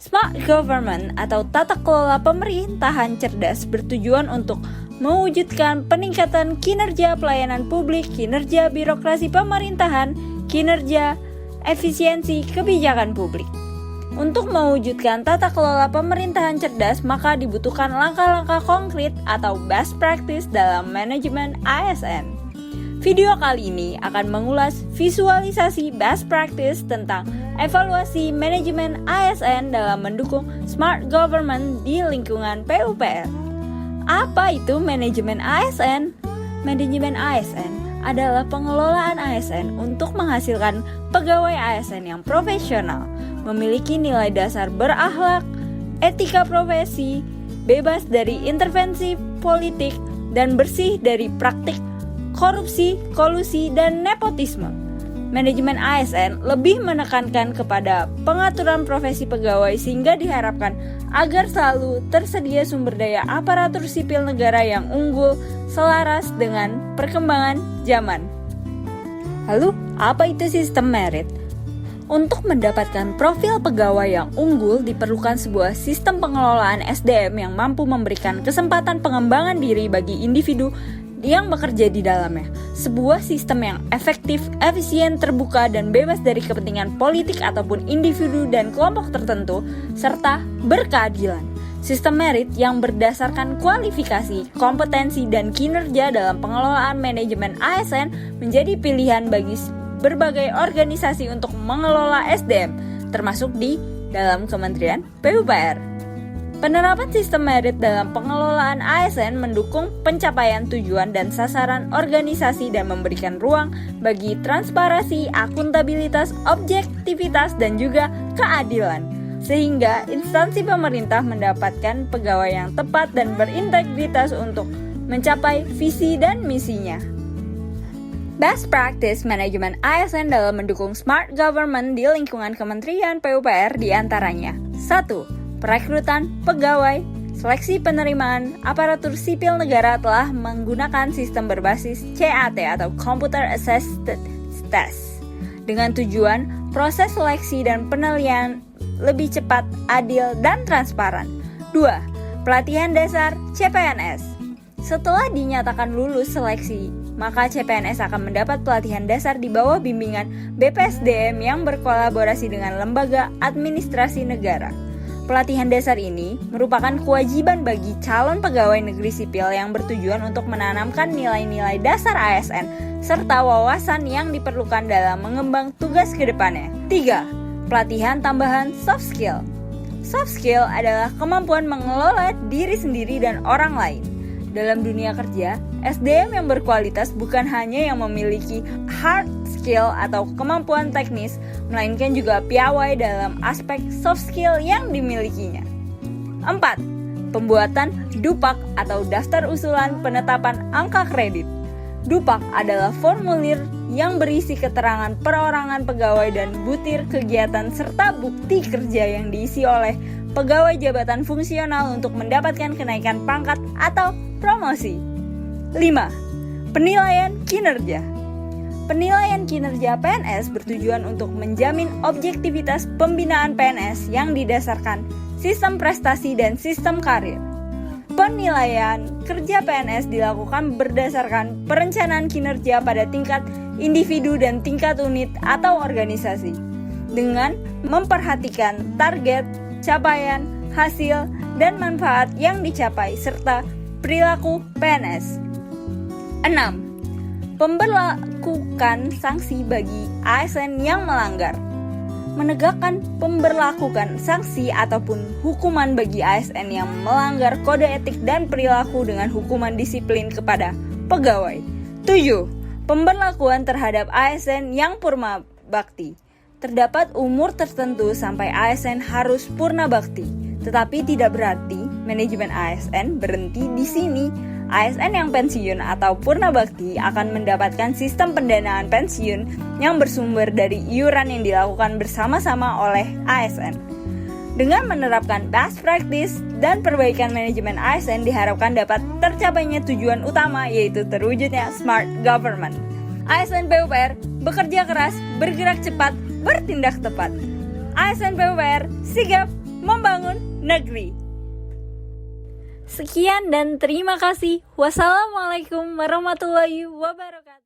Smart government atau tata kelola pemerintahan cerdas bertujuan untuk mewujudkan peningkatan kinerja pelayanan publik, kinerja birokrasi pemerintahan, kinerja efisiensi kebijakan publik. Untuk mewujudkan tata kelola pemerintahan cerdas, maka dibutuhkan langkah-langkah konkret atau best practice dalam manajemen ASN. Video kali ini akan mengulas visualisasi best practice tentang evaluasi manajemen ASN dalam mendukung smart government di lingkungan PUPR. Apa itu manajemen ASN? Manajemen ASN adalah pengelolaan ASN untuk menghasilkan pegawai ASN yang profesional, memiliki nilai dasar berakhlak, etika profesi, bebas dari intervensi politik, dan bersih dari praktik korupsi, kolusi, dan nepotisme. Manajemen ASN lebih menekankan kepada pengaturan profesi pegawai sehingga diharapkan agar selalu tersedia sumber daya aparatur sipil negara yang unggul selaras dengan perkembangan zaman. Lalu, apa itu sistem merit? Untuk mendapatkan profil pegawai yang unggul diperlukan sebuah sistem pengelolaan SDM yang mampu memberikan kesempatan pengembangan diri bagi individu yang bekerja di dalamnya. Sebuah sistem yang efektif, efisien, terbuka, dan bebas dari kepentingan politik ataupun individu dan kelompok tertentu, serta berkeadilan. Sistem merit yang berdasarkan kualifikasi, kompetensi, dan kinerja dalam pengelolaan manajemen ASN menjadi pilihan bagi berbagai organisasi untuk mengelola SDM, termasuk di dalam Kementerian PUPR. Penerapan sistem merit dalam pengelolaan ASN mendukung pencapaian tujuan dan sasaran organisasi dan memberikan ruang bagi transparansi, akuntabilitas, objektivitas, dan juga keadilan. Sehingga instansi pemerintah mendapatkan pegawai yang tepat dan berintegritas untuk mencapai visi dan misinya. Best practice manajemen ASN dalam mendukung smart government di lingkungan Kementerian PUPR diantaranya: 1. Perekrutan pegawai, seleksi penerimaan aparatur sipil negara telah menggunakan sistem berbasis CAT atau Computer Assisted Test dengan tujuan proses seleksi dan penilaian lebih cepat, adil, dan transparan. 2. Pelatihan dasar CPNS. Setelah dinyatakan lulus seleksi, maka CPNS akan mendapat pelatihan dasar di bawah bimbingan BPSDM yang berkolaborasi dengan lembaga administrasi negara. Pelatihan dasar ini merupakan kewajiban bagi calon pegawai negeri sipil yang bertujuan untuk menanamkan nilai-nilai dasar ASN serta wawasan yang diperlukan dalam mengembang tugas ke depannya. 3. Pelatihan tambahan soft skill. Soft skill adalah kemampuan mengelola diri sendiri dan orang lain. Dalam dunia kerja, SDM yang berkualitas bukan hanya yang memiliki hard skill atau kemampuan teknis, melainkan juga piawai dalam aspek soft skill yang dimilikinya. 4. Pembuatan DUPAK atau Daftar Usulan Penetapan Angka Kredit. DUPAK adalah formulir yang berisi keterangan perorangan pegawai dan butir kegiatan serta bukti kerja yang diisi oleh pegawai jabatan fungsional untuk mendapatkan kenaikan pangkat atau promosi. 5. Penilaian kinerja. Penilaian kinerja PNS bertujuan untuk menjamin objektivitas pembinaan PNS yang didasarkan sistem prestasi dan sistem karir. Penilaian kerja PNS dilakukan berdasarkan perencanaan kinerja pada tingkat individu dan tingkat unit atau organisasi, dengan memperhatikan target, capaian, hasil, dan manfaat yang dicapai serta perilaku PNS. 6. Pemberlakukan sanksi bagi ASN yang melanggar. Menegakkan pemberlakukan sanksi ataupun hukuman bagi ASN yang melanggar kode etik dan perilaku dengan hukuman disiplin kepada pegawai. 7. Pemberlakuan terhadap ASN yang purna bakti. Terdapat umur tertentu sampai ASN harus purna bakti, tetapi tidak berarti manajemen ASN berhenti di sini. ASN yang pensiun atau purna bakti akan mendapatkan sistem pendanaan pensiun yang bersumber dari iuran yang dilakukan bersama-sama oleh ASN. Dengan menerapkan best practice dan perbaikan manajemen ASN diharapkan dapat tercapainya tujuan utama, yaitu terwujudnya smart government. ASN PUPR bekerja keras, bergerak cepat, bertindak tepat. ASN PUPR sigap membangun negeri. Sekian dan terima kasih. Wassalamualaikum warahmatullahi wabarakatuh.